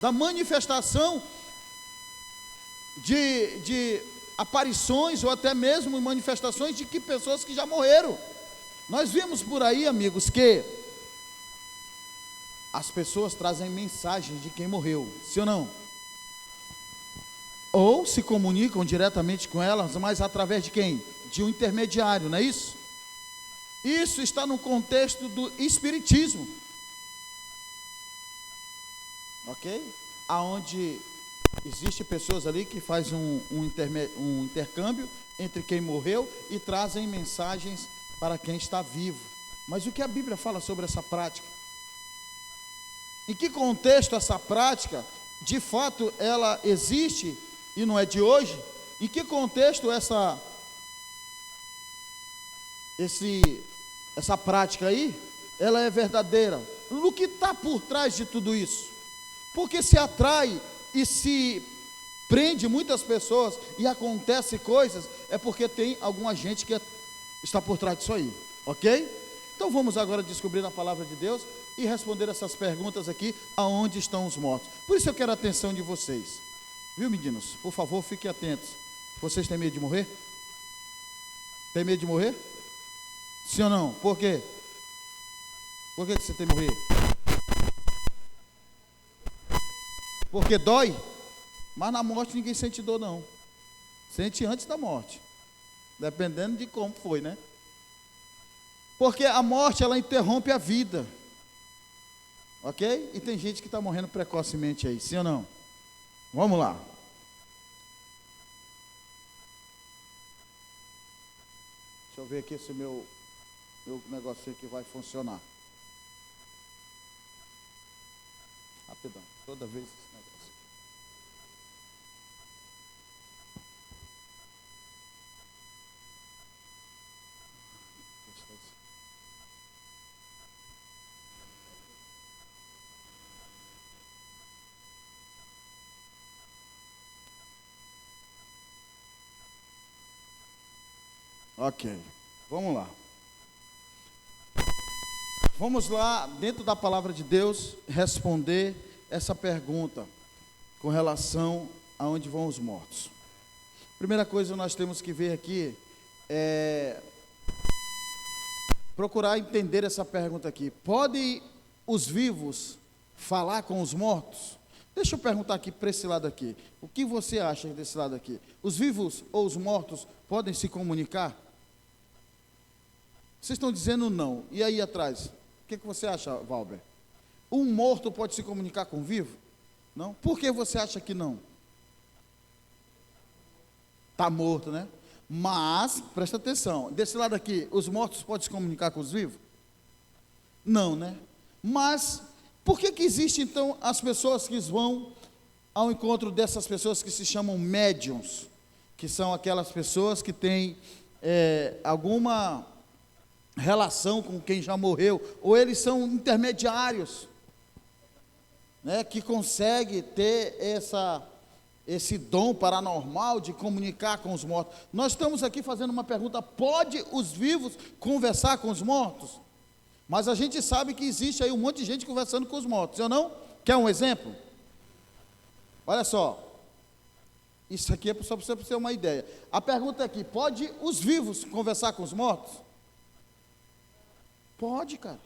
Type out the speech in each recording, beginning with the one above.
da manifestação de aparições, ou até mesmo manifestações de que pessoas que já morreram. Nós vimos por aí, amigos, que as pessoas trazem mensagens de quem morreu, sim ou não? Ou se comunicam diretamente com elas, mas através de quem? De um intermediário, não é isso? Isso está no contexto do espiritismo, ok? Aonde existe pessoas ali que fazem um intercâmbio entre quem morreu e trazem mensagens para quem está vivo. Mas o que a Bíblia fala sobre essa prática? Em que contexto essa prática, de fato, ela existe e não é de hoje? Em que contexto essa prática aí, ela é verdadeira? No que está por trás de tudo isso? Porque se atrai e se prende muitas pessoas e acontece coisas, é porque tem alguma gente que está por trás disso aí, ok? Então vamos agora descobrir a palavra de Deus e responder essas perguntas aqui: aonde estão os mortos? Por isso eu quero a atenção de vocês, viu, meninos? Por favor, fiquem atentos. Vocês têm medo de morrer? Tem medo de morrer? Sim ou não? Por quê? Por que você tem que morrer? Porque dói? Mas na morte ninguém sente dor, não. Sente antes da morte, dependendo de como foi, né? Porque a morte, ela interrompe a vida, ok? E tem gente que está morrendo precocemente aí, sim ou não? Vamos lá. Deixa eu ver aqui se meu negocinho aqui vai funcionar. Rapidão, toda vez esse negócio. Ok, vamos lá. Vamos lá, dentro da palavra de Deus, responder essa pergunta com relação a onde vão os mortos. Primeira coisa que nós temos que ver aqui é procurar entender essa pergunta aqui. Podem os vivos falar com os mortos? Deixa eu perguntar aqui para esse lado aqui. O que você acha desse lado aqui? Os vivos ou os mortos podem se comunicar? Vocês estão dizendo não. E aí atrás? O que você acha, Valber? Um morto pode se comunicar com um vivo? Não? Por que você acha que não? Está morto, né? Mas, presta atenção, desse lado aqui, os mortos podem se comunicar com os vivos? Não, né? Mas, por que existem então as pessoas que vão ao encontro dessas pessoas que se chamam médiuns? Que são aquelas pessoas que têm alguma relação com quem já morreu, ou eles são intermediários, né, que conseguem ter esse dom paranormal de comunicar com os mortos. Nós estamos aqui fazendo uma pergunta: pode os vivos conversar com os mortos? Mas a gente sabe que existe aí um monte de gente conversando com os mortos, eu não? Quer um exemplo? Olha só, isso aqui é só para você ter uma ideia. A pergunta aqui: pode os vivos conversar com os mortos? Pode, cara.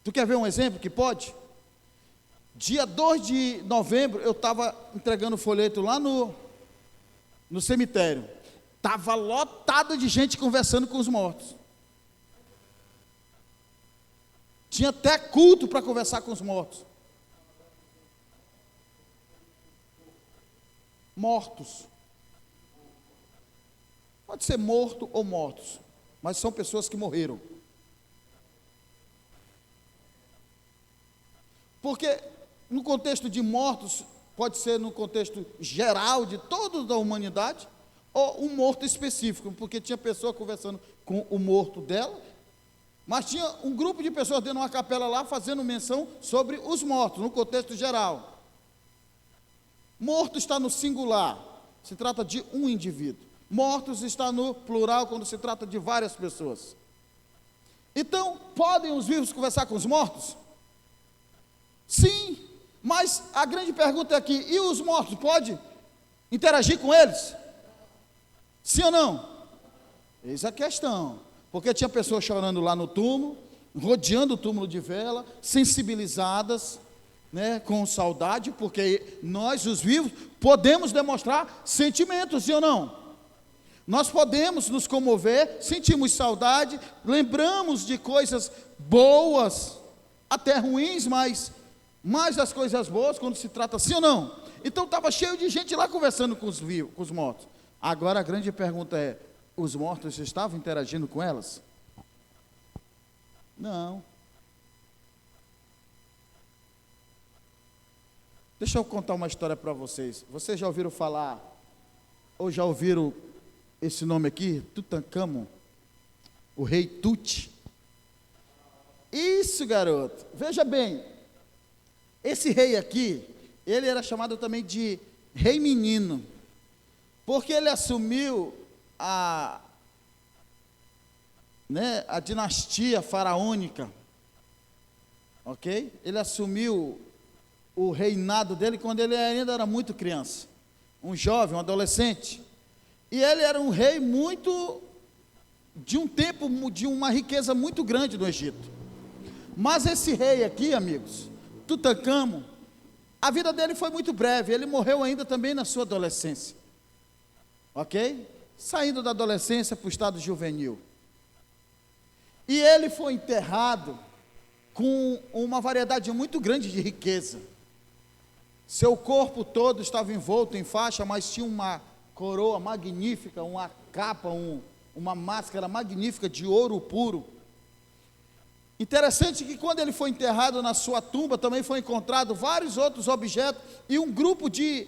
Tu quer ver um exemplo que pode? Dia 2 de novembro, eu estava entregando folheto lá no cemitério. Estava lotado de gente conversando com os mortos. Tinha até culto para conversar com os mortos. Mortos. Pode ser morto ou mortos, mas são pessoas que morreram. Porque no contexto de mortos, pode ser no contexto geral de toda a humanidade, ou um morto específico, porque tinha pessoa conversando com o morto dela, mas tinha um grupo de pessoas dentro de uma capela lá fazendo menção sobre os mortos, no contexto geral. Morto está no singular, se trata de um indivíduo. Mortos está no plural, quando se trata de várias pessoas. Então, podem os vivos conversar com os mortos? Sim, mas a grande pergunta é aqui: e os mortos, pode interagir com eles? Sim ou não? Eis a questão. Porque tinha pessoas chorando lá no túmulo, rodeando o túmulo de vela, sensibilizadas, né, com saudade, porque nós, os vivos, podemos demonstrar sentimentos, sim ou não? Nós podemos nos comover, sentimos saudade, lembramos de coisas boas, até ruins, mas mais das coisas boas quando se trata, sim ou não? Então estava cheio de gente lá conversando com os vivos, com os mortos. Agora a grande pergunta é: os mortos estavam interagindo com elas? Não. Deixa eu contar uma história para vocês. Vocês já ouviram falar, ou já ouviram esse nome aqui, Tutancâmon, o rei Tut? Isso, garoto. Veja bem, esse rei aqui, ele era chamado também de rei menino, porque ele assumiu a dinastia faraônica, ok? Ele assumiu o reinado dele quando ele ainda era muito criança, um jovem, um adolescente. E ele era um rei muito, de um tempo, de uma riqueza muito grande no Egito. Mas esse rei aqui, amigos, Tutancâmon, a vida dele foi muito breve, ele morreu ainda também na sua adolescência, ok? Saindo da adolescência para o estado juvenil. E ele foi enterrado com uma variedade muito grande de riqueza. Seu corpo todo estava envolto em faixa, mas tinha uma coroa magnífica, uma capa, uma máscara magnífica de ouro puro. Interessante que quando ele foi enterrado, na sua tumba também foi encontrado vários outros objetos e um grupo de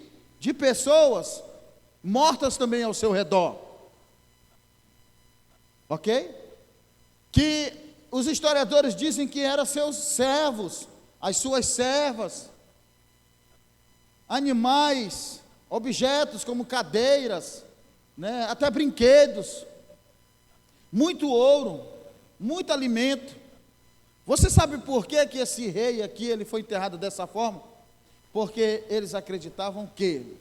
pessoas mortas também ao seu redor, ok? Que os historiadores dizem que eram seus servos, as suas servas, animais, objetos como cadeiras, né, até brinquedos, muito ouro, muito alimento. Você sabe por que esse rei aqui, ele foi enterrado dessa forma? Porque eles acreditavam que,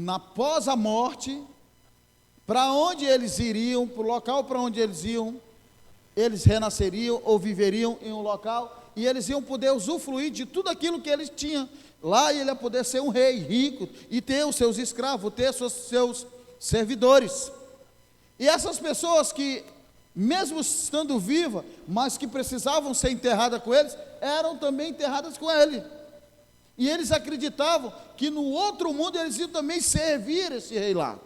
após a morte, para onde eles iriam, para o local para onde eles iam, eles renasceriam ou viveriam em um local, e eles iam poder usufruir de tudo aquilo que eles tinham. Lá ele ia poder ser um rei rico, e ter os seus escravos, ter seus servidores. E essas pessoas que, mesmo estando vivas, mas que precisavam ser enterradas com eles, eram também enterradas com ele. E eles acreditavam que no outro mundo eles iam também servir esse rei lá.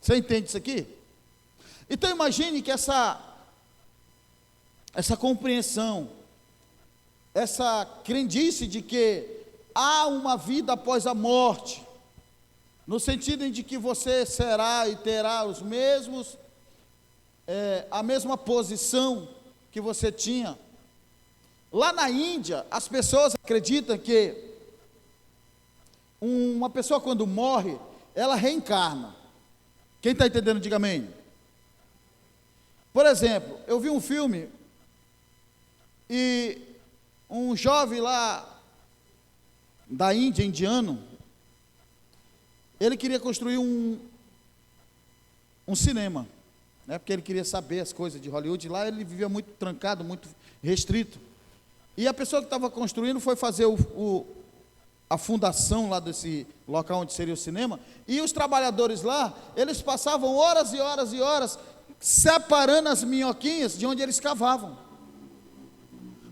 Você entende isso aqui? Então imagine que essa compreensão, essa crendice de que há uma vida após a morte, no sentido de que você será e terá os mesmos, a mesma posição que você tinha. Lá na Índia, as pessoas acreditam que uma pessoa quando morre, ela reencarna. Quem está entendendo, diga amém. Por exemplo, eu vi um filme e um jovem lá da Índia, indiano, ele queria construir um cinema, né, porque ele queria saber as coisas de Hollywood. Lá ele vivia muito trancado, muito restrito. E a pessoa que estava construindo foi fazer a fundação lá desse local onde seria o cinema, e os trabalhadores lá, eles passavam horas e horas e horas separando as minhoquinhas de onde eles cavavam.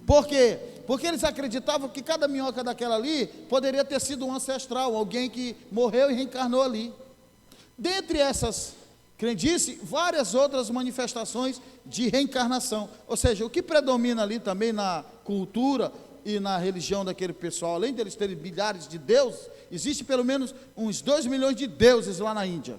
Por quê? Porque eles acreditavam que cada minhoca daquela ali poderia ter sido um ancestral, alguém que morreu e reencarnou ali. Dentre essas crendices, várias outras manifestações de reencarnação. Ou seja, o que predomina ali também na cultura e na religião daquele pessoal, além deles terem milhares de deuses, existe pelo menos uns 2 milhões de deuses lá na Índia.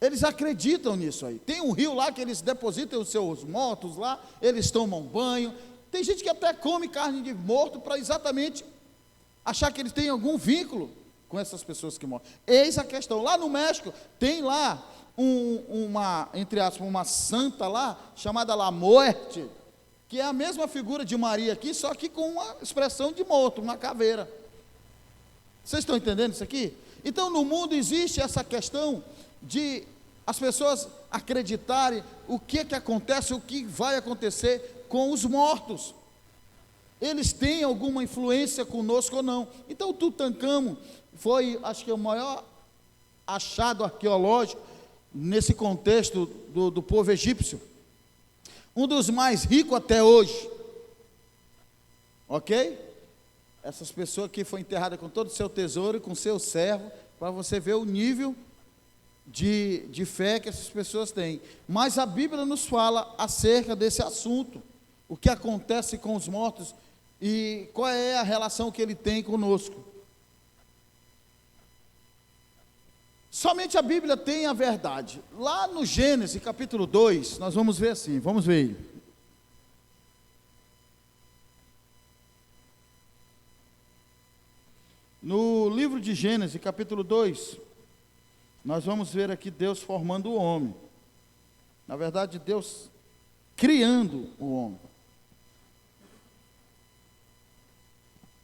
Eles acreditam nisso aí. Tem um rio lá que eles depositam os seus mortos lá, eles tomam banho. Tem gente que até come carne de morto para exatamente achar que eles têm algum vínculo com essas pessoas que morrem. Eis a questão. Lá no México, tem lá entre aspas, uma santa lá, chamada La Muerte, que é a mesma figura de Maria aqui, só que com uma expressão de morto, uma caveira. Vocês estão entendendo isso aqui? Então, no mundo existe essa questão de as pessoas acreditarem o que acontece, o que vai acontecer com os mortos. Eles têm alguma influência conosco ou não. Então, Tutancâmon foi, acho que, o maior achado arqueológico nesse contexto do povo egípcio. Um dos mais ricos até hoje. Ok? Essas pessoas que foi enterrada com todo o seu tesouro e com seu servo, para você ver o nível de fé que essas pessoas têm. Mas a Bíblia nos fala acerca desse assunto, o que acontece com os mortos e qual é a relação que ele tem conosco. Somente a Bíblia tem a verdade. Lá no Gênesis capítulo 2, nós vamos ver assim, vamos ver aí. No livro de Gênesis capítulo 2, nós vamos ver aqui Deus formando o homem. Na verdade, Deus criando o homem.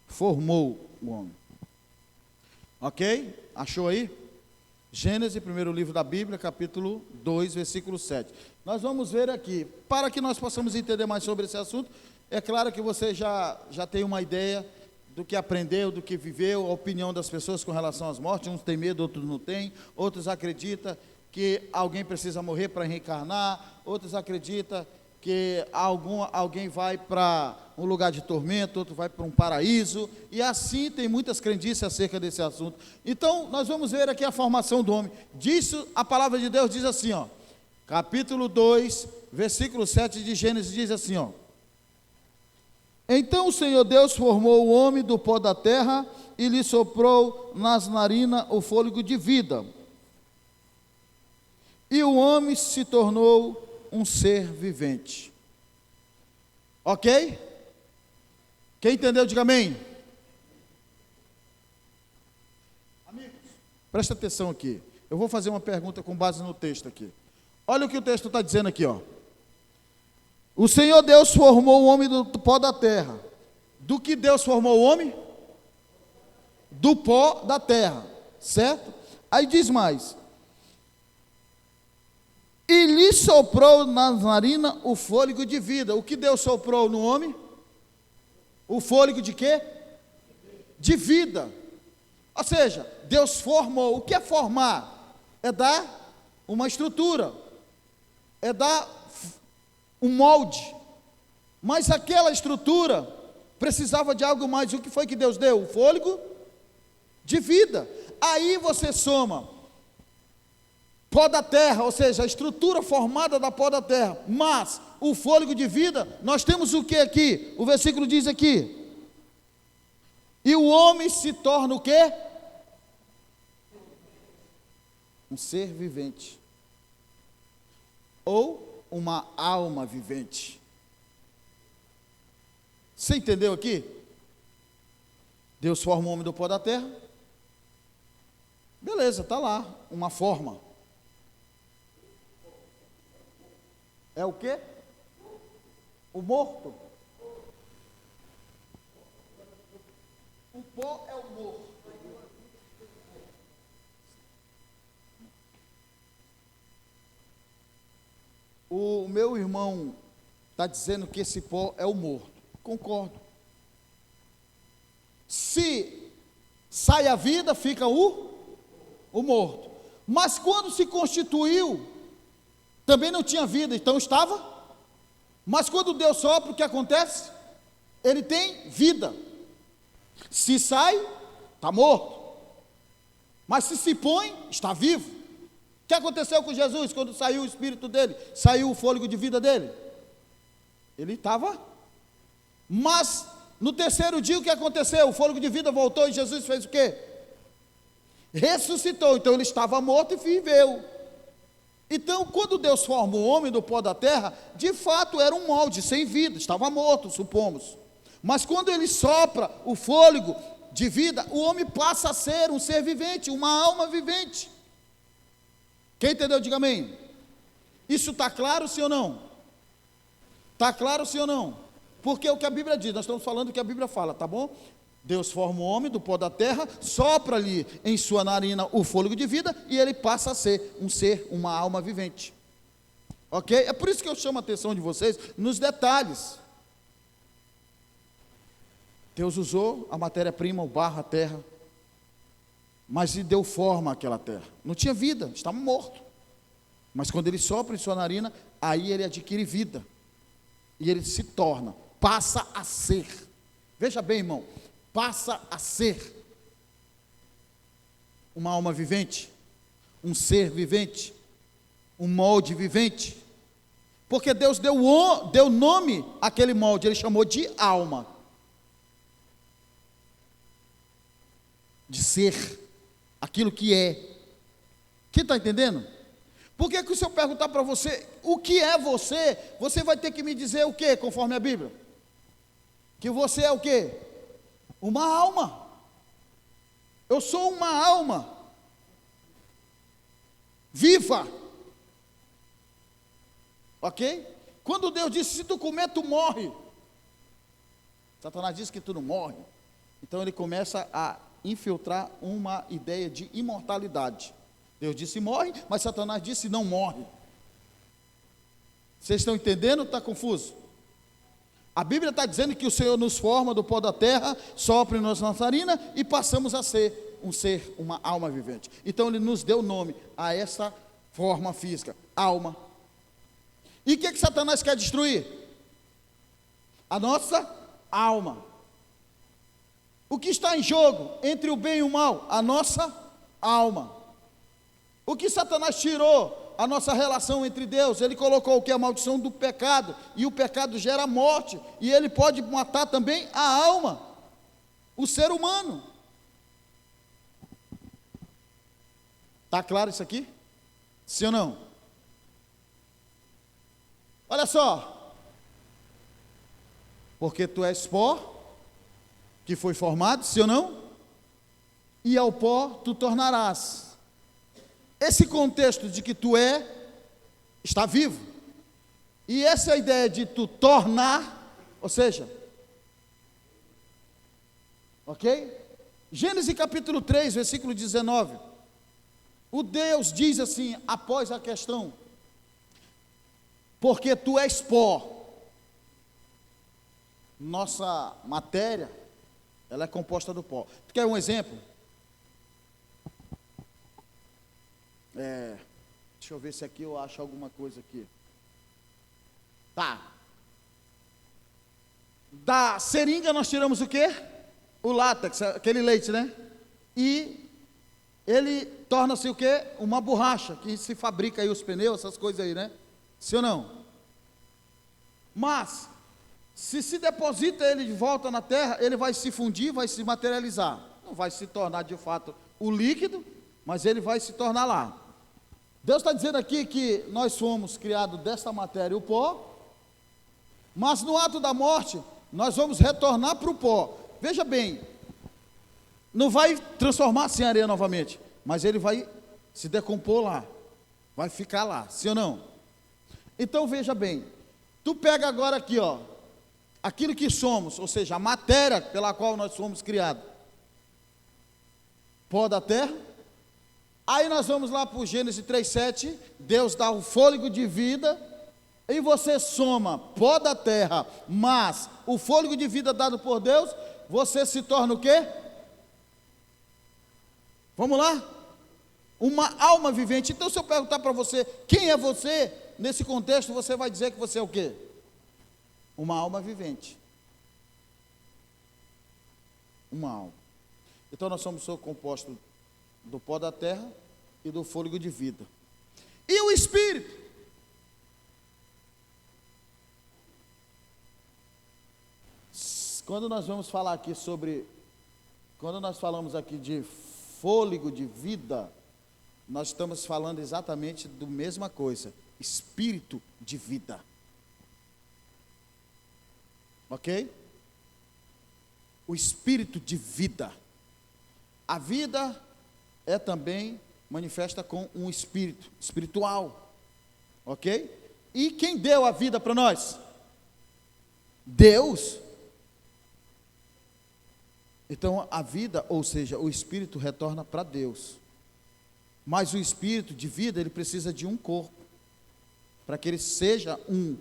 Formou o homem. Ok? Achou aí? Gênesis, primeiro livro da Bíblia, capítulo 2, versículo 7. Nós vamos ver aqui, para que nós possamos entender mais sobre esse assunto. É claro que você já tem uma ideia do que aprendeu, do que viveu, a opinião das pessoas com relação às mortes. Uns têm medo, outros não têm. Outros acreditam que alguém precisa morrer para reencarnar. Outros acreditam que alguém vai para um lugar de tormento, outro vai para um paraíso. E assim tem muitas crendices acerca desse assunto. Então, nós vamos ver aqui a formação do homem. Disso, a palavra de Deus diz assim, ó. Capítulo 2, versículo 7 de Gênesis diz assim, ó. Então o Senhor Deus formou o homem do pó da terra e lhe soprou nas narinas o fôlego de vida. E o homem se tornou um ser vivente. Ok? Quem entendeu, diga amém. Amigos, presta atenção aqui. Eu vou fazer uma pergunta com base no texto aqui. Olha o que o texto está dizendo aqui, ó. O Senhor Deus formou o homem do pó da terra. Do que Deus formou o homem? Do pó da terra, certo? Aí diz mais. E lhe soprou nas narinas o fôlego de vida. O que Deus soprou no homem? O fôlego de quê? De vida. Ou seja, Deus formou. O que é formar? É dar uma estrutura. É dar um molde, mas aquela estrutura precisava de algo mais. O que foi que Deus deu? O fôlego de vida. Aí você soma pó da terra, ou seja, a estrutura formada da pó da terra, mas o fôlego de vida, nós temos o que aqui? O versículo diz aqui, e o homem se torna o quê? Um ser vivente, ou uma alma vivente. Você entendeu aqui? Deus forma o homem do pó da terra. Beleza, está lá, uma forma. É o quê? O morto. O pó é o morto. O meu irmão está dizendo que esse pó é o morto. Concordo. Se sai a vida, fica o morto. Mas quando se constituiu, também não tinha vida, então estava. Mas quando Deus sopra, o que acontece? Ele tem vida. Se sai, está morto. Mas se põe, está vivo. O que aconteceu com Jesus quando saiu o espírito dele? Saiu o fôlego de vida dele? Ele estava. Mas no terceiro dia o que aconteceu? O fôlego de vida voltou e Jesus fez o quê? Ressuscitou. Então ele estava morto e viveu. Então quando Deus forma o homem do pó da terra, de fato era um molde sem vida, estava morto, supomos. Mas quando ele sopra o fôlego de vida, o homem passa a ser um ser vivente, uma alma vivente. Quem entendeu, diga amém. Isso está claro, sim ou não? Está claro, sim ou não? Porque o que a Bíblia diz, nós estamos falando o que a Bíblia fala, tá bom? Deus forma o homem do pó da terra, sopra-lhe em sua narina o fôlego de vida, e ele passa a ser um ser, uma alma vivente. Ok? É por isso que eu chamo a atenção de vocês nos detalhes. Deus usou a matéria-prima, o barro, a terra, mas lhe deu forma àquela terra. Não tinha vida, estava morto. Mas quando ele sopra em sua narina, aí ele adquire vida. E ele se torna, passa a ser. Veja bem, irmão, passa a ser uma alma vivente, um ser vivente, um molde vivente. Porque Deus deu nome àquele molde, ele chamou de alma. De ser, aquilo que é. Quem está entendendo? Por que se eu perguntar para você, o que é você, você vai ter que me dizer o que, conforme a Bíblia? Que você é o que? Uma alma. Eu sou uma alma. Viva. Ok? Quando Deus disse, se tu comer, tu morre. Satanás disse que tu não morre. Então ele começa a infiltrar uma ideia de imortalidade. Deus disse morre, mas Satanás disse não morre. Vocês estão entendendo ou está confuso? A Bíblia está dizendo que o Senhor nos forma do pó da terra, sopra em nossa narina e passamos a ser um ser, uma alma vivente. Então ele nos deu nome a essa forma física, alma. E o que Satanás quer destruir? A nossa alma. O que está em jogo entre o bem e o mal? A nossa alma. O que Satanás tirou? A nossa relação entre Deus. Ele colocou o que? A maldição do pecado. E o pecado gera morte. E ele pode matar também a alma. O ser humano. Está claro isso aqui? Sim ou não? Olha só. Porque tu és pó, que foi formado, sim ou não? E ao pó tu tornarás. Esse contexto de que tu está vivo. E essa ideia de tu tornar, ou seja, ok? Gênesis capítulo 3, versículo 19. O Deus diz assim, após a questão, porque tu és pó. Nossa matéria, ela é composta do pó. Tu quer um exemplo? Deixa eu ver se aqui eu acho alguma coisa aqui. Tá. Da seringa nós tiramos o quê? O látex, aquele leite, né? E ele torna-se o quê? Uma borracha, que se fabrica aí os pneus, essas coisas aí, né? Sim ou não? Mas, se deposita ele de volta na terra, ele vai se fundir, vai se materializar. Não vai se tornar de fato o líquido, mas ele vai se tornar lá. Deus está dizendo aqui que nós fomos criados desta matéria, o pó, mas no ato da morte, nós vamos retornar para o pó. Veja bem, não vai transformar-se em areia novamente, mas ele vai se decompor lá, vai ficar lá, sim ou não? Então veja bem, tu pega agora aqui, ó, aquilo que somos, ou seja, a matéria pela qual nós fomos criados, pó da terra. Aí nós vamos lá para o Gênesis 3,7, Deus dá o fôlego de vida, e você soma pó da terra, mas o fôlego de vida dado por Deus, você se torna o quê? Vamos lá? Uma alma vivente. Então se eu perguntar para você, quem é você, nesse contexto, você vai dizer que você é o quê? Uma alma vivente. Uma alma. Então nós somos compostos do pó da terra e do fôlego de vida. E o Espírito? Quando nós vamos falar aqui quando nós falamos aqui de fôlego de vida, nós estamos falando exatamente da mesma coisa, espírito de vida. Ok? O espírito de vida. A vida é também manifesta com um espírito espiritual, ok? E quem deu a vida para nós? Deus. Então a vida, ou seja, o espírito retorna para Deus. Mas o espírito de vida, ele precisa de um corpo, para que ele seja um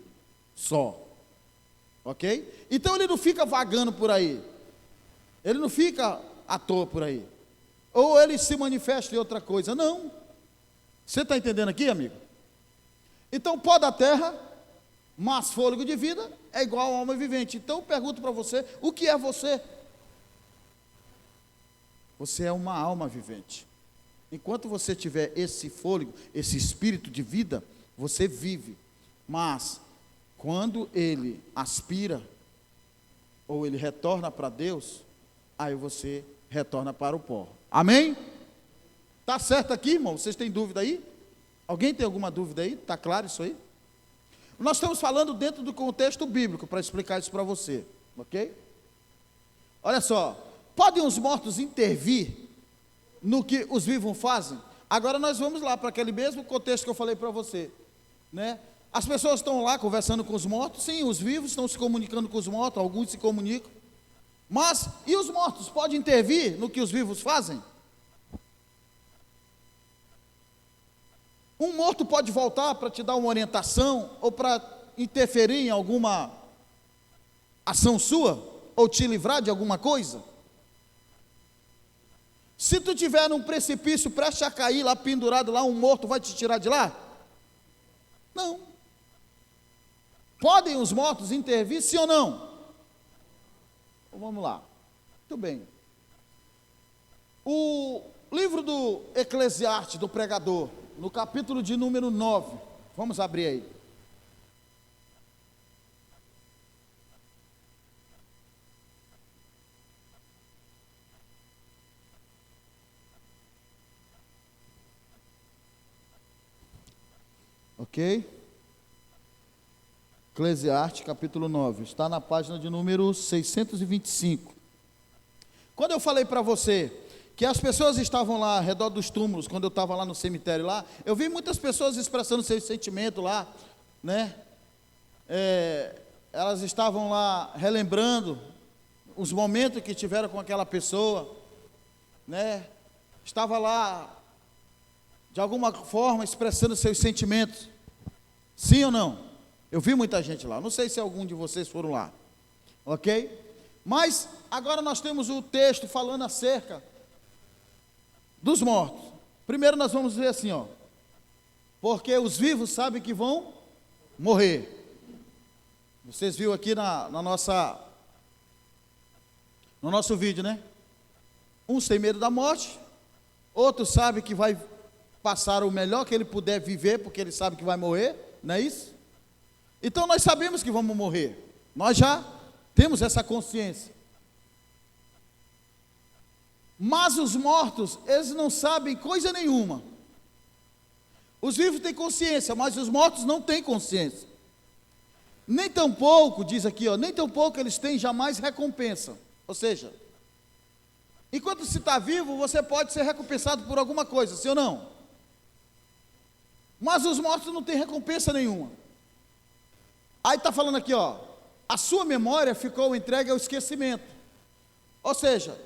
só. Ok? Então ele não fica vagando por aí. Ele não fica à toa por aí. Ou ele se manifesta em outra coisa. Não. Você está entendendo aqui, amigo? Então, pó da terra, mas fôlego de vida, é igual a alma vivente. Então, eu pergunto para você, o que é você? Você é uma alma vivente. Enquanto você tiver esse fôlego, esse espírito de vida, você vive. Mas, quando ele aspira, ou ele retorna para Deus, aí você retorna para o pó. Amém? Está certo aqui, irmão? Vocês têm dúvida aí? Alguém tem alguma dúvida aí? Está claro isso aí? Nós estamos falando dentro do contexto bíblico, para explicar isso para você, ok? Olha só, podem os mortos intervir no que os vivos fazem? Agora nós vamos lá para aquele mesmo contexto que eu falei para você, né? As pessoas estão lá conversando com os mortos, sim, os vivos estão se comunicando com os mortos, alguns se comunicam, mas, e os mortos podem intervir no que os vivos fazem? Um morto pode voltar para te dar uma orientação, ou para interferir em alguma ação sua, ou te livrar de alguma coisa? Se tu tiver num precipício prestes a cair lá, pendurado lá, um morto vai te tirar de lá? Não. Podem os mortos intervir, sim ou não? Então, vamos lá. Muito bem. O livro do Eclesiastes, do pregador, no capítulo de número 9, vamos abrir aí. Ok? Eclesiastes, capítulo 9, está na página de número 625. Quando eu falei para você que as pessoas estavam lá ao redor dos túmulos, quando eu estava lá no cemitério lá, eu vi muitas pessoas expressando seus sentimentos lá, né? Elas estavam lá relembrando os momentos que tiveram com aquela pessoa, né? Estava lá, de alguma forma, expressando seus sentimentos. Sim ou não? Eu vi muita gente lá, não sei se algum de vocês foram lá, ok? Mas agora nós temos o texto falando acerca dos mortos. Primeiro nós vamos ver assim, ó, porque os vivos sabem que vão morrer. Vocês viram aqui no nosso vídeo, né? Um tem medo da morte, outro sabe que vai passar o melhor que ele puder viver, porque ele sabe que vai morrer, não é isso? Então nós sabemos que vamos morrer, nós já temos essa consciência. Mas os mortos, eles não sabem coisa nenhuma. Os vivos têm consciência, mas os mortos não têm consciência. Nem tampouco, diz aqui, ó, nem tampouco eles têm jamais recompensa. Ou seja, enquanto se está vivo, você pode ser recompensado por alguma coisa, sim ou não? Mas os mortos não têm recompensa nenhuma. Aí está falando aqui, ó, a sua memória ficou entregue ao esquecimento. Ou seja,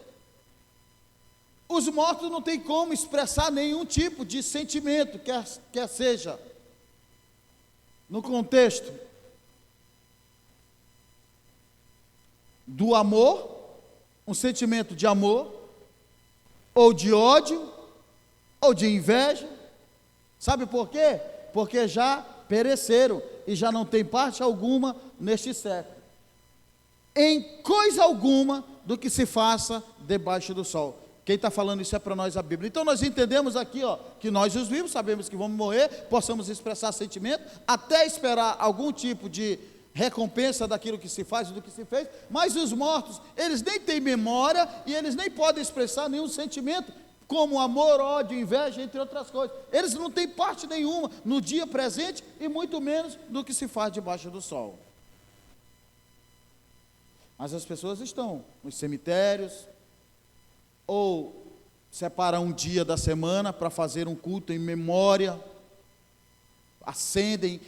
os mortos não têm como expressar nenhum tipo de sentimento, quer seja no contexto do amor, um sentimento de amor, ou de ódio, ou de inveja. Sabe por quê? Porque já pereceram e já não tem parte alguma neste século, em coisa alguma do que se faça debaixo do sol. Quem está falando isso é para nós a Bíblia. Então nós entendemos aqui, ó, que nós os vivos sabemos que vamos morrer, possamos expressar sentimento, até esperar algum tipo de recompensa daquilo que se faz e do que se fez, mas os mortos, eles nem têm memória e eles nem podem expressar nenhum sentimento, como amor, ódio, inveja, entre outras coisas. Eles não têm parte nenhuma no dia presente e muito menos do que se faz debaixo do sol. Mas as pessoas estão nos cemitérios, ou separam um dia da semana para fazer um culto em memória, acendem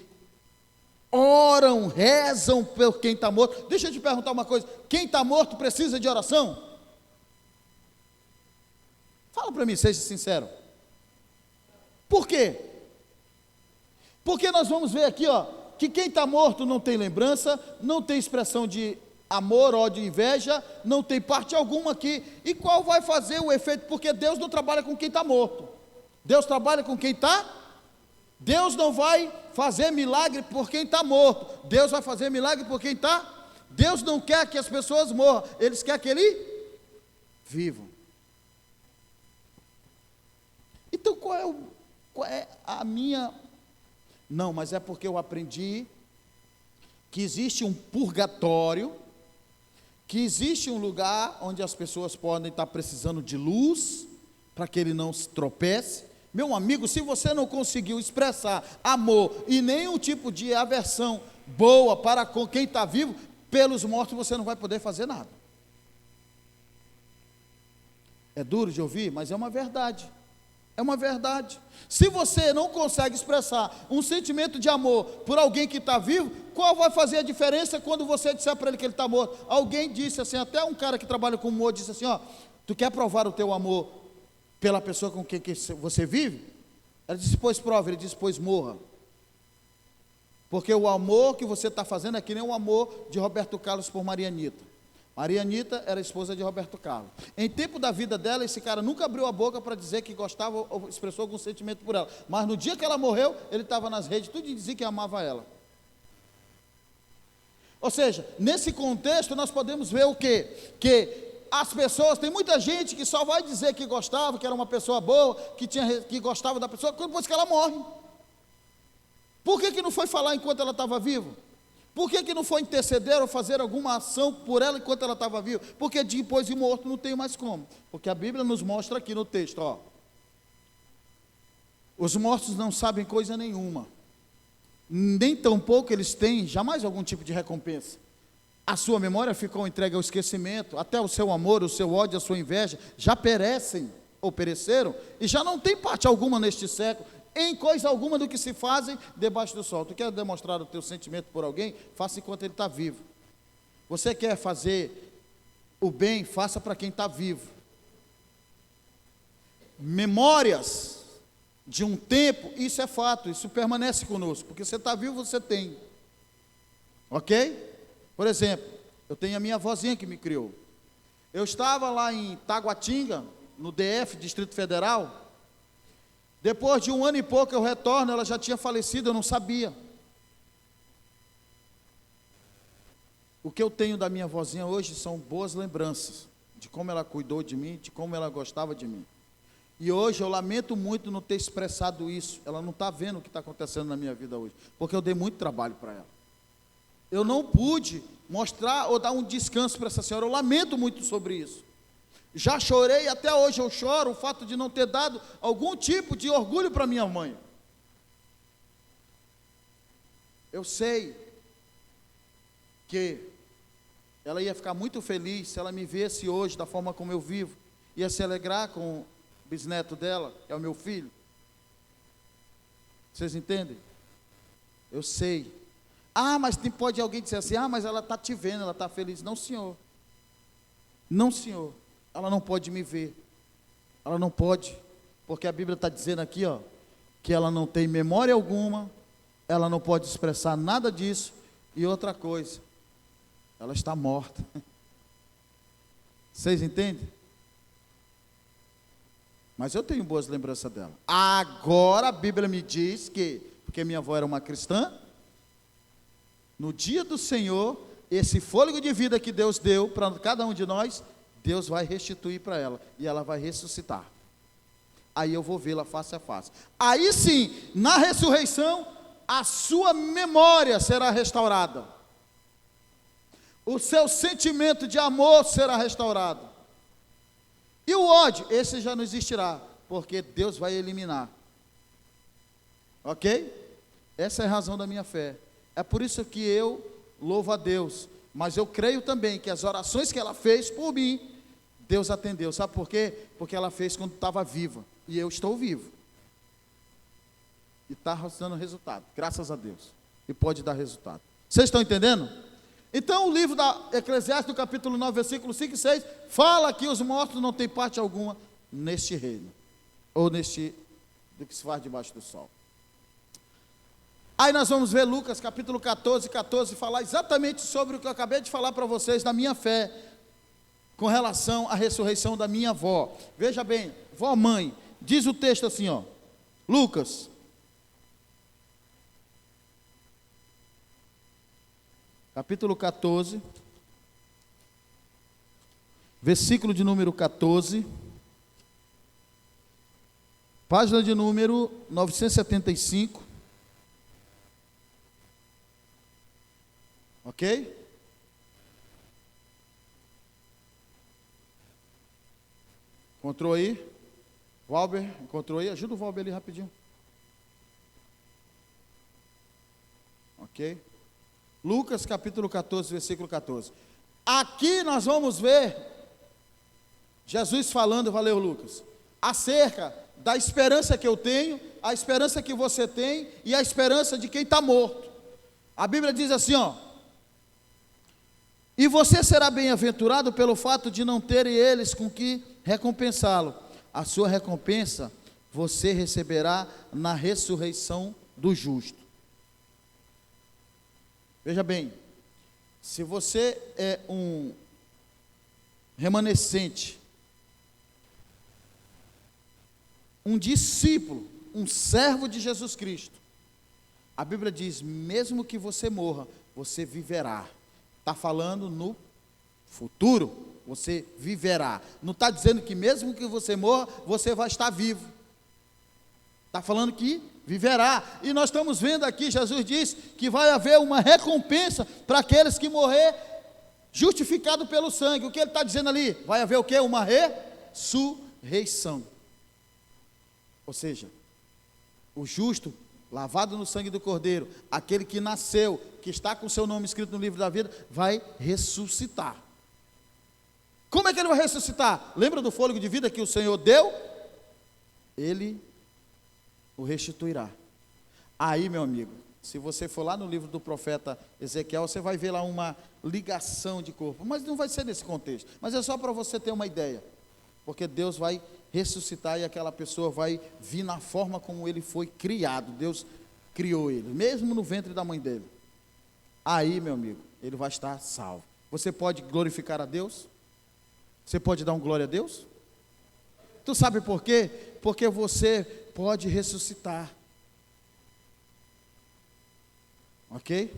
oram, rezam por quem está morto. Deixa eu te perguntar uma coisa: quem está morto precisa de oração? Fala para mim, seja sincero. Por quê? Porque nós vamos ver aqui, ó, que quem está morto não tem lembrança, não tem expressão de amor, ódio, inveja, não tem parte alguma aqui. E qual vai fazer o efeito? Porque Deus não trabalha com quem está morto. Deus trabalha com quem está. Deus não vai fazer milagre por quem está morto. Deus vai fazer milagre por quem está. Deus não quer que as pessoas morram. Eles querem que ele vivam. Então qual é a minha... Não, mas é porque eu aprendi que existe um purgatório, que existe um lugar onde as pessoas podem estar precisando de luz, para que ele não se tropece. Meu amigo, se você não conseguiu expressar amor e nenhum tipo de aversão boa para com quem está vivo, pelos mortos você não vai poder fazer nada. É duro de ouvir, mas é uma verdade. É uma verdade. Se você não consegue expressar um sentimento de amor por alguém que está vivo, qual vai fazer a diferença quando você disser para ele que ele está morto? Alguém disse assim, até um cara que trabalha com humor disse assim, ó, tu quer provar o teu amor pela pessoa com quem você vive? Ela disse, pois prova. Ele disse, pois morra. Porque o amor que você está fazendo é que nem o amor de Roberto Carlos por Maria Anitta. Maria Anitta era esposa de Roberto Carlos. Em tempo da vida dela, esse cara nunca abriu a boca para dizer que gostava ou expressou algum sentimento por ela. Mas no dia que ela morreu, ele estava nas redes, tudo e dizia que amava ela. Ou seja, nesse contexto nós podemos ver o quê? Que as pessoas, tem muita gente que só vai dizer que gostava, que era uma pessoa boa, que gostava da pessoa, depois que ela morre. Por que não foi falar enquanto ela estava viva? Por que não foi interceder ou fazer alguma ação por ela enquanto ela estava viva? Porque depois de morto não tem mais como. Porque a Bíblia nos mostra aqui no texto, ó. Os mortos não sabem coisa nenhuma. Nem tampouco eles têm jamais algum tipo de recompensa. A sua memória ficou entregue ao esquecimento, até o seu amor, o seu ódio, a sua inveja, já perecem ou pereceram, e já não tem parte alguma neste século, em coisa alguma do que se fazem debaixo do sol. Tu quer demonstrar o teu sentimento por alguém? Faça enquanto ele está vivo. Você quer fazer o bem? Faça para quem está vivo. Memórias de um tempo, isso é fato, isso permanece conosco, porque você está vivo, você tem. Ok? Por exemplo, eu tenho a minha avózinha que me criou. Eu estava lá em Taguatinga, no DF, Distrito Federal. Depois de 1 ano e pouco eu retorno, ela já tinha falecido, eu não sabia. O que eu tenho da minha avózinha hoje são boas lembranças, de como ela cuidou de mim, de como ela gostava de mim. E hoje eu lamento muito não ter expressado isso, ela não está vendo o que está acontecendo na minha vida hoje, porque eu dei muito trabalho para ela. Eu não pude mostrar ou dar um descanso para essa senhora, eu lamento muito sobre isso. Já chorei, até hoje eu choro, o fato de não ter dado algum tipo de orgulho para minha mãe. Eu sei que ela ia ficar muito feliz se ela me visse hoje da forma como eu vivo, ia se alegrar com o bisneto dela, que é o meu filho. Vocês entendem? Eu sei. Ah, mas pode alguém dizer assim, ah, mas ela está te vendo, ela está feliz. Não, senhor. Não, senhor. Ela não pode me ver. Ela não pode. Porque a Bíblia está dizendo aqui, ó, que ela não tem memória alguma, ela não pode expressar nada disso. E outra coisa, ela está morta. Vocês entendem? Mas eu tenho boas lembranças dela. Agora a Bíblia me diz que, porque minha avó era uma cristã, no dia do Senhor, esse fôlego de vida que Deus deu para cada um de nós, Deus vai restituir para ela, e ela vai ressuscitar. Aí eu vou vê-la face a face. Aí sim, na ressurreição, a sua memória será restaurada. O seu sentimento de amor será restaurado. E o ódio, esse já não existirá, porque Deus vai eliminar. Ok? Essa é a razão da minha fé. É por isso que eu louvo a Deus. Mas eu creio também que as orações que ela fez por mim, Deus atendeu. Sabe por quê? Porque ela fez quando estava viva. E eu estou vivo. E está dando resultado, graças a Deus. e pode dar resultado. Vocês estão entendendo? Então o livro da Eclesiastes, do capítulo 9, versículo 5 e 6, fala que os mortos não têm parte alguma neste reino, ou neste, do que se faz debaixo do sol. Aí nós vamos ver Lucas capítulo 14, falar exatamente sobre o que eu acabei de falar para vocês da minha fé, com relação à ressurreição da minha avó. Veja bem, vó mãe, diz o texto assim, ó, Lucas, capítulo 14, versículo de número 14, página de número 975, ok? Encontrou aí? Valber, encontrou aí? Ajuda o Valber ali rapidinho. Ok? Lucas capítulo 14, versículo 14. Aqui nós vamos ver Jesus falando, valeu Lucas, acerca da esperança que eu tenho, a esperança que você tem e a esperança de quem está morto. A Bíblia diz assim, ó, e você será bem-aventurado pelo fato de não terem eles com que recompensá-lo. A sua recompensa você receberá na ressurreição do justo. Veja bem, se você é um remanescente, um discípulo, um servo de Jesus Cristo, a Bíblia diz, mesmo que você morra, você viverá. Está falando no futuro, você viverá. Não está dizendo que mesmo que você morra, você vai estar vivo. Está falando que viverá. E nós estamos vendo aqui, Jesus diz que vai haver uma recompensa para aqueles que morrer justificado pelo sangue. O que ele está dizendo ali? Vai haver o quê? Uma ressurreição. Ou seja, o justo, lavado no sangue do Cordeiro, aquele que nasceu, que está com o seu nome escrito no livro da vida, vai ressuscitar. Como é que ele vai ressuscitar? Lembra do fôlego de vida que o Senhor deu? Ele o restituirá. Aí, meu amigo, se você for lá no livro do profeta Ezequiel, você vai ver lá uma ligação de corpo, mas não vai ser nesse contexto, mas é só para você ter uma ideia, porque Deus vai ressuscitar e aquela pessoa vai vir na forma como ele foi criado. Deus criou ele, mesmo no ventre da mãe dele. Aí, meu amigo, ele vai estar salvo. Você pode glorificar a Deus? Você pode dar um glória a Deus? Tu sabe por quê? Porque você pode ressuscitar. Ok?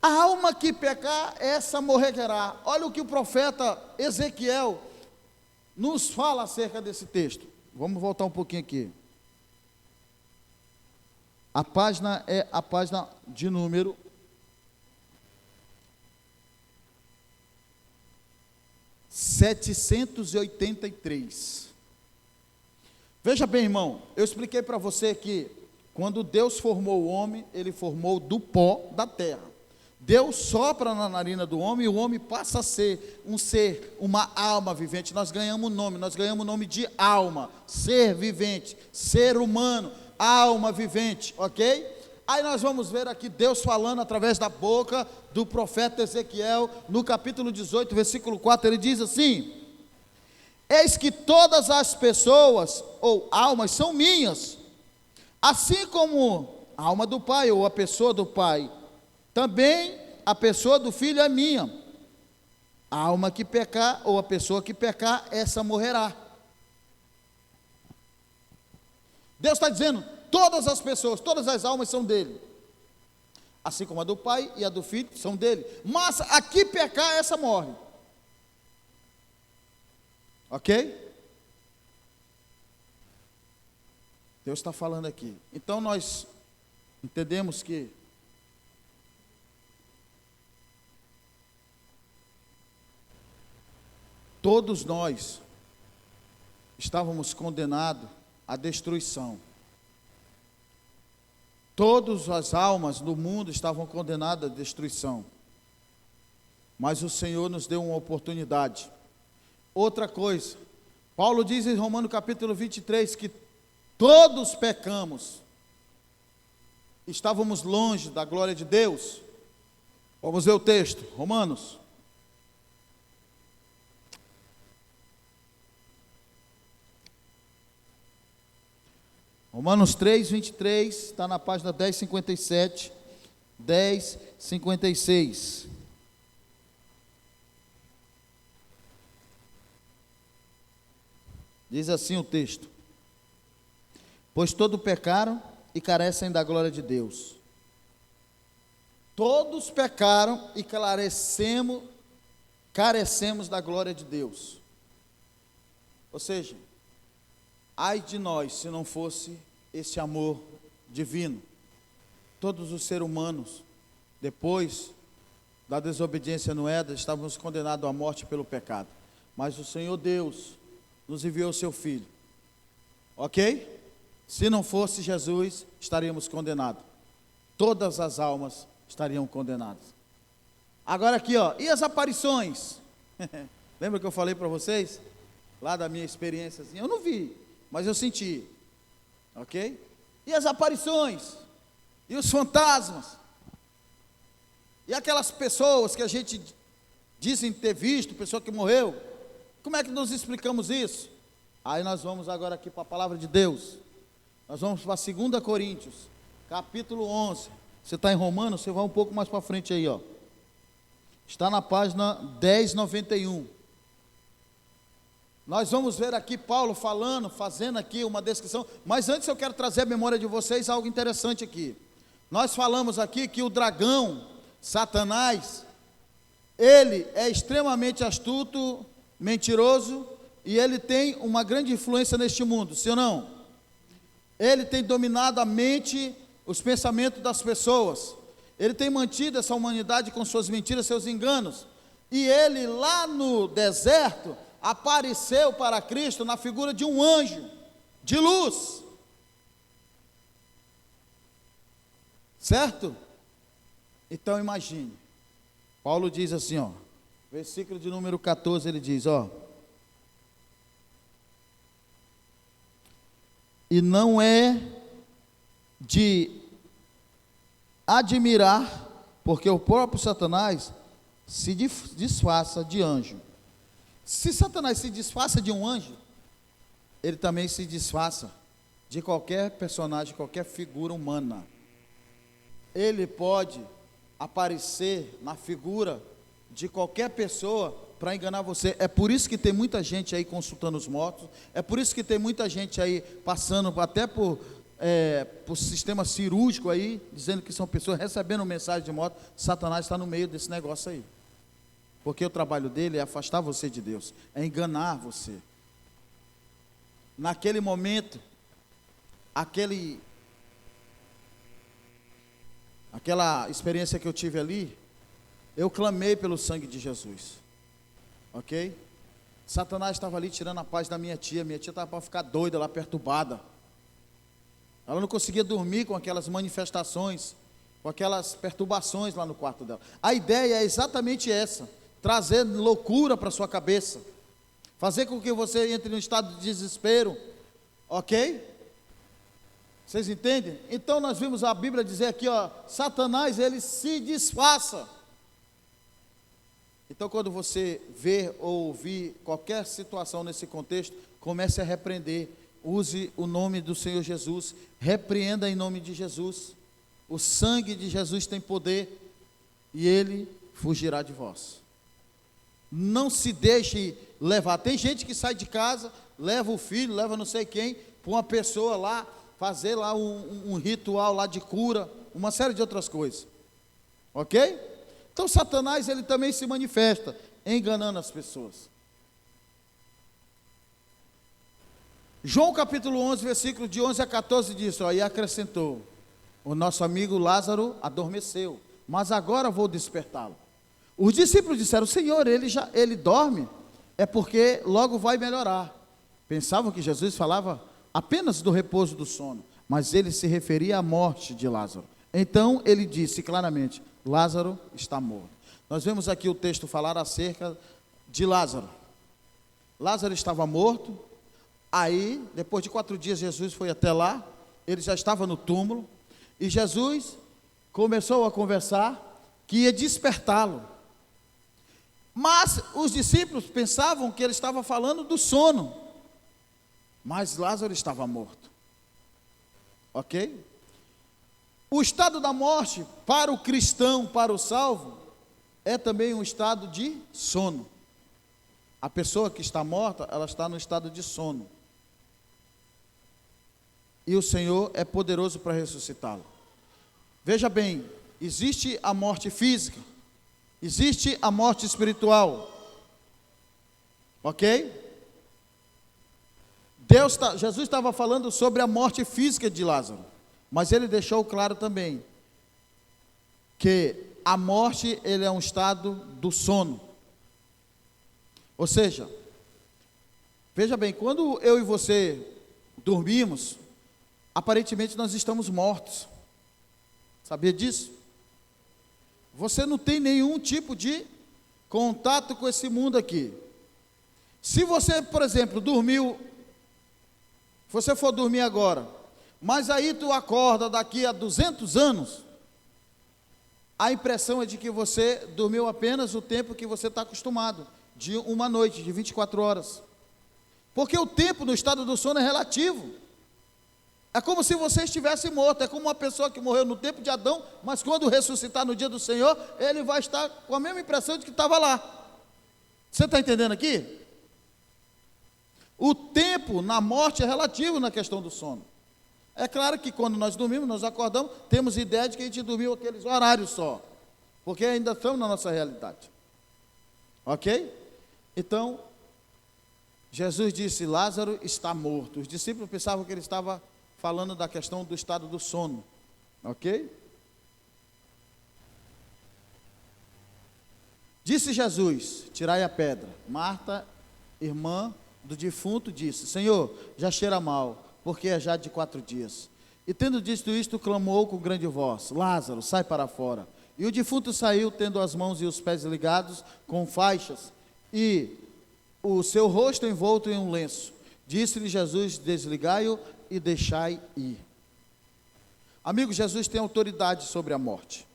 A alma que pecar, essa morrerá. Olha o que o profeta Ezequiel nos fala acerca desse texto. Vamos voltar um pouquinho aqui. A página é a página de número 783. Veja bem, irmão, eu expliquei para você que quando Deus formou o homem, ele formou do pó da terra. Deus sopra na narina do homem e o homem passa a ser um ser, uma alma vivente. Nós ganhamos o nome de alma, ser vivente, ser humano, alma vivente, ok? Aí nós vamos ver aqui Deus falando através da boca do profeta Ezequiel, no capítulo 18, versículo 4, ele diz assim: eis que todas as pessoas, ou almas, são minhas, assim como a alma do pai, ou a pessoa do pai, também a pessoa do filho é minha. A alma que pecar, ou a pessoa que pecar, essa morrerá. Deus está dizendo, todas as pessoas, todas as almas são dele. Assim como a do pai e a do filho são dele. Mas a que pecar, essa morre. Ok? Deus está falando aqui. Então nós entendemos que todos nós estávamos condenados à destruição. Todas as almas do mundo estavam condenadas à destruição. Mas o Senhor nos deu uma oportunidade. Outra coisa, Paulo diz em Romanos capítulo 23 que todos pecamos estávamos longe da glória de Deus. Vamos ver o texto, Romanos. Romanos 3, 23, está na página 1057, 1056. Diz assim o texto: pois todos pecaram e carecem da glória de Deus. Todos pecaram e carecemos da glória de Deus. Ou seja, ai de nós se não fosse esse amor divino. Todos os seres humanos, depois da desobediência no Éden, estávamos condenados à morte pelo pecado. Mas o Senhor Deus nos enviou o seu Filho. Ok? Se não fosse Jesus, estaríamos condenados. Todas as almas estariam condenadas. Agora aqui, ó, e as aparições? Lembra que eu falei para vocês? Lá da minha experiência, assim, eu não vi, mas eu senti. Ok? E as aparições? E os fantasmas? E aquelas pessoas que a gente dizem ter visto, pessoa que morreu? Como é que nós explicamos isso? Aí nós vamos agora aqui para a palavra de Deus. Nós vamos para 2 Coríntios, capítulo 11. Você está em Romanos, você vai um pouco mais para frente aí, ó. Está na página 1091. Nós vamos ver aqui Paulo falando, fazendo aqui uma descrição. Mas antes eu quero trazer à memória de vocês algo interessante aqui. Nós falamos aqui que o dragão, Satanás, ele é extremamente astuto, mentiroso, e ele tem uma grande influência neste mundo, sim ou não? Ele tem dominado a mente, os pensamentos das pessoas. Ele tem mantido essa humanidade com suas mentiras, seus enganos. E ele lá no deserto apareceu para Cristo na figura de um anjo de luz. Certo? Então imagine. Paulo diz assim, ó, versículo de número 14, ele diz, ó: e não é de admirar, porque o próprio Satanás se disfarça de anjo. Se Satanás se disfarça de um anjo, ele também se disfarça de qualquer personagem, qualquer figura humana. Ele pode aparecer na figura de qualquer pessoa para enganar você. É por isso que tem muita gente aí consultando os mortos, é por isso que tem muita gente aí passando até por sistema cirúrgico aí, dizendo que são pessoas recebendo mensagem de morte. Satanás está no meio desse negócio aí, porque o trabalho dele é afastar você de Deus, é enganar você. Naquele momento, aquela experiência que eu tive ali, eu clamei pelo sangue de Jesus, ok? Satanás estava ali tirando a paz da minha tia estava para ficar doida lá, perturbada. Ela não conseguia dormir com aquelas manifestações, com aquelas perturbações lá no quarto dela. A ideia é exatamente essa: trazer loucura para a sua cabeça, fazer com que você entre num estado de desespero, ok? Vocês entendem? Então nós vimos a Bíblia dizer aqui, ó, Satanás, ele se disfarça. Então quando você vê ou ouvir qualquer situação nesse contexto, comece a repreender, use o nome do Senhor Jesus, repreenda em nome de Jesus. O sangue de Jesus tem poder e ele fugirá de vós. Não se deixe levar. Tem gente que sai de casa, leva o filho, leva não sei quem, para uma pessoa lá, fazer lá um ritual lá de cura, uma série de outras coisas, ok? Então Satanás, ele também se manifesta, enganando as pessoas. João capítulo 11, versículo de 11 a 14 diz, ó, e acrescentou: o nosso amigo Lázaro adormeceu, mas agora vou despertá-lo. Os discípulos disseram: Senhor, ele dorme, é porque logo vai melhorar. Pensavam que Jesus falava apenas do repouso do sono, mas ele se referia à morte de Lázaro. Então ele disse claramente: Lázaro está morto. Nós vemos aqui o texto falar acerca de Lázaro. Lázaro estava morto. Aí, depois de 4 dias, Jesus foi até lá. Ele já estava no túmulo. E Jesus começou a conversar que ia despertá-lo. Mas os discípulos pensavam que ele estava falando do sono. Mas Lázaro estava morto. Ok? O estado da morte, para o cristão, para o salvo, é também um estado de sono. A pessoa que está morta, ela está no estado de sono. E o Senhor é poderoso para ressuscitá-lo. Veja bem, existe a morte física, existe a morte espiritual. Ok? Jesus estava falando sobre a morte física de Lázaro, mas ele deixou claro também que a morte, ele é um estado do sono. Ou seja, veja bem, quando eu e você dormimos, aparentemente nós estamos mortos. Sabia disso? Você não tem nenhum tipo de contato com esse mundo aqui. Se você, por exemplo, você for dormir agora, mas aí tu acorda daqui a 200 anos, a impressão é de que você dormiu apenas o tempo que você está acostumado, de uma noite, de 24 horas. Porque o tempo no estado do sono é relativo. É como se você estivesse morto, é como uma pessoa que morreu no tempo de Adão, mas quando ressuscitar no dia do Senhor, ele vai estar com a mesma impressão de que estava lá. Você está entendendo aqui? O tempo na morte é relativo na questão do sono. É claro que quando nós dormimos, nós acordamos, temos ideia de que a gente dormiu aqueles horários só, porque ainda estamos na nossa realidade. Ok? Então, Jesus disse, Lázaro está morto. Os discípulos pensavam que ele estava falando da questão do estado do sono. Ok? Disse Jesus, tirai a pedra. Marta, irmã do defunto, disse, Senhor, já cheira mal, porque é já de 4 dias. E tendo dito isto, clamou com grande voz, Lázaro, sai para fora. E o defunto saiu, tendo as mãos e os pés ligados com faixas, e o seu rosto envolto em um lenço. Disse-lhe Jesus, desligai-o e deixai ir. Amigo, Jesus tem autoridade sobre a morte.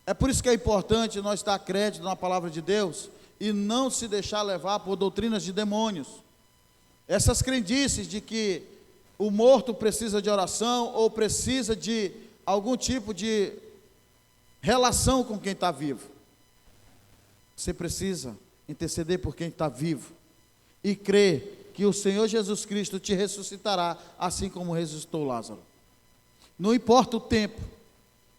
É por isso que é importante nós dar crédito na palavra de Deus e não se deixar levar por doutrinas de demônios. Essas crendices de que o morto precisa de oração ou precisa de algum tipo de relação com quem está vivo. Você precisa interceder por quem está vivo e crer que o Senhor Jesus Cristo te ressuscitará, assim como ressuscitou Lázaro. Não importa o tempo,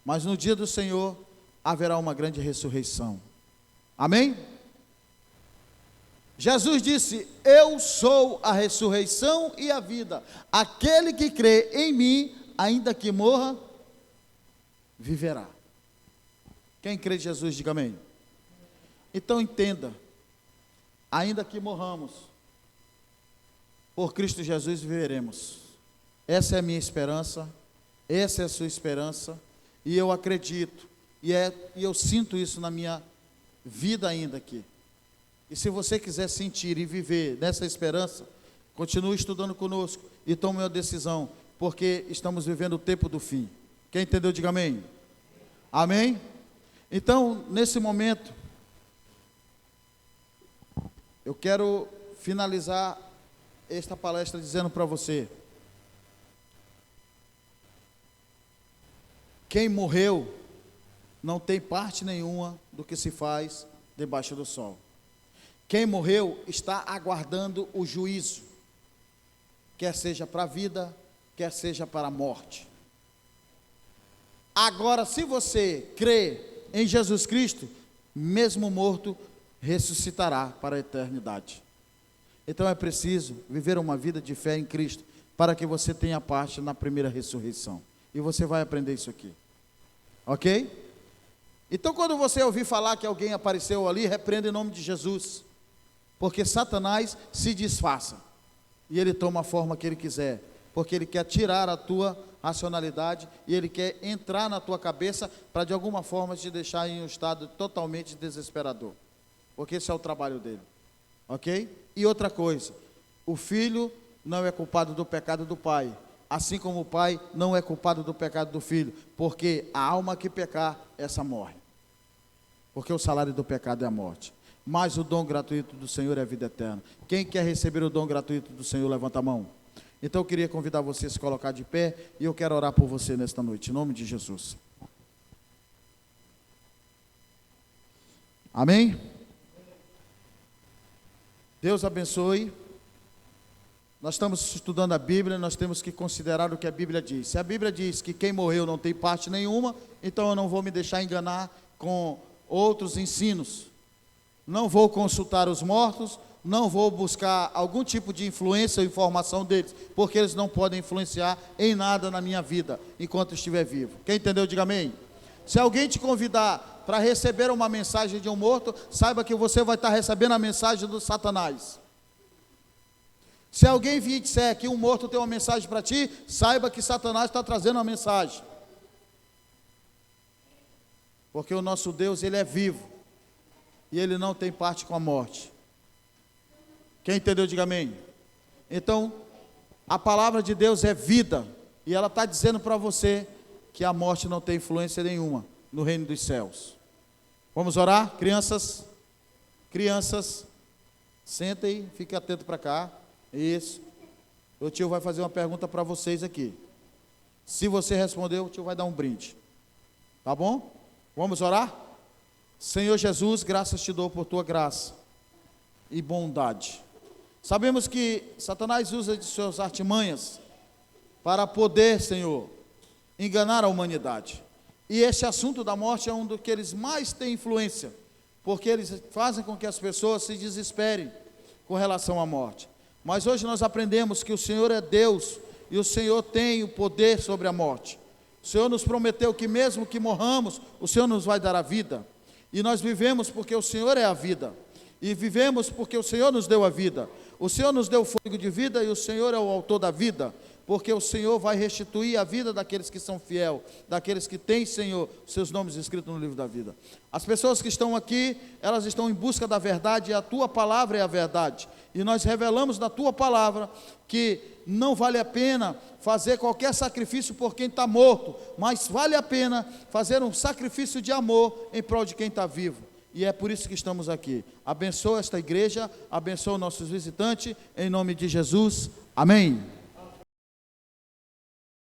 mas no dia do Senhor haverá uma grande ressurreição. Amém? Jesus disse, eu sou a ressurreição e a vida. Aquele que crê em mim, ainda que morra, viverá. Quem crê em Jesus, diga amém. Então entenda, ainda que morramos, por Cristo Jesus viveremos. Essa é a minha esperança, essa é a sua esperança, e eu acredito, e eu sinto isso na minha vida ainda aqui. E se você quiser sentir e viver nessa esperança, continue estudando conosco e tome uma decisão, porque estamos vivendo o tempo do fim. Quem entendeu, diga amém. Amém? Então, nesse momento, eu quero finalizar esta palestra dizendo para você, quem morreu não tem parte nenhuma do que se faz debaixo do sol. Quem morreu está aguardando o juízo, quer seja para a vida, quer seja para a morte. Agora, se você crê em Jesus Cristo, mesmo morto, ressuscitará para a eternidade. Então é preciso viver uma vida de fé em Cristo, para que você tenha parte na primeira ressurreição. E você vai aprender isso aqui. Ok? Então quando você ouvir falar que alguém apareceu ali, repreenda em nome de Jesus. Porque Satanás se disfarça. E ele toma a forma que ele quiser. Porque ele quer tirar a tua racionalidade e ele quer entrar na tua cabeça para de alguma forma te deixar em um estado totalmente desesperador. Porque esse é o trabalho dele. Ok? E outra coisa, o filho não é culpado do pecado do pai. assim como o Pai não é culpado do pecado do Filho, porque a alma que pecar, essa morre. Porque o salário do pecado é a morte. Mas o dom gratuito do Senhor é a vida eterna. Quem quer receber o dom gratuito do Senhor, levanta a mão. Então eu queria convidar você a se colocar de pé, e eu quero orar por você nesta noite, em nome de Jesus. Amém? Deus abençoe. Nós estamos estudando a Bíblia, nós temos que considerar o que a Bíblia diz. Se a Bíblia diz que quem morreu não tem parte nenhuma, então eu não vou me deixar enganar com outros ensinos. Não vou consultar os mortos, não vou buscar algum tipo de influência ou informação deles, porque eles não podem influenciar em nada na minha vida, enquanto estiver vivo. Quem entendeu, diga amém. Se alguém te convidar para receber uma mensagem de um morto, saiba que você vai estar recebendo a mensagem do Satanás. Se alguém vir e disser que um morto tem uma mensagem para ti, saiba que Satanás está trazendo uma mensagem. Porque o nosso Deus, Ele é vivo, e Ele não tem parte com a morte. Quem entendeu, diga amém. Então, a palavra de Deus é vida, e ela está dizendo para você que a morte não tem influência nenhuma no reino dos céus. Vamos orar? Crianças, sentem, fiquem atentos para cá. Isso. O tio vai fazer uma pergunta para vocês aqui. Se você responder, o tio vai dar um brinde. Tá bom? Vamos orar? Senhor Jesus, graças te dou por tua graça e bondade. Sabemos que Satanás usa de suas artimanhas para poder, Senhor, enganar a humanidade. E este assunto da morte é um dos que eles mais têm influência, porque eles fazem com que as pessoas se desesperem com relação à morte. Mas hoje nós aprendemos que o Senhor é Deus e o Senhor tem o poder sobre a morte. O Senhor nos prometeu que mesmo que morramos, o Senhor nos vai dar a vida. E nós vivemos porque o Senhor é a vida. E vivemos porque o Senhor nos deu a vida. O Senhor nos deu o fôlego de vida e o Senhor é o autor da vida. Porque o Senhor vai restituir a vida daqueles que são fiéis, daqueles que têm, Senhor, seus nomes escritos no livro da vida. As pessoas que estão aqui, elas estão em busca da verdade, e a tua palavra é a verdade. E nós revelamos na tua palavra que não vale a pena fazer qualquer sacrifício por quem está morto, mas vale a pena fazer um sacrifício de amor em prol de quem está vivo. E é por isso que estamos aqui. Abençoa esta igreja, abençoa nossos visitantes, em nome de Jesus. Amém.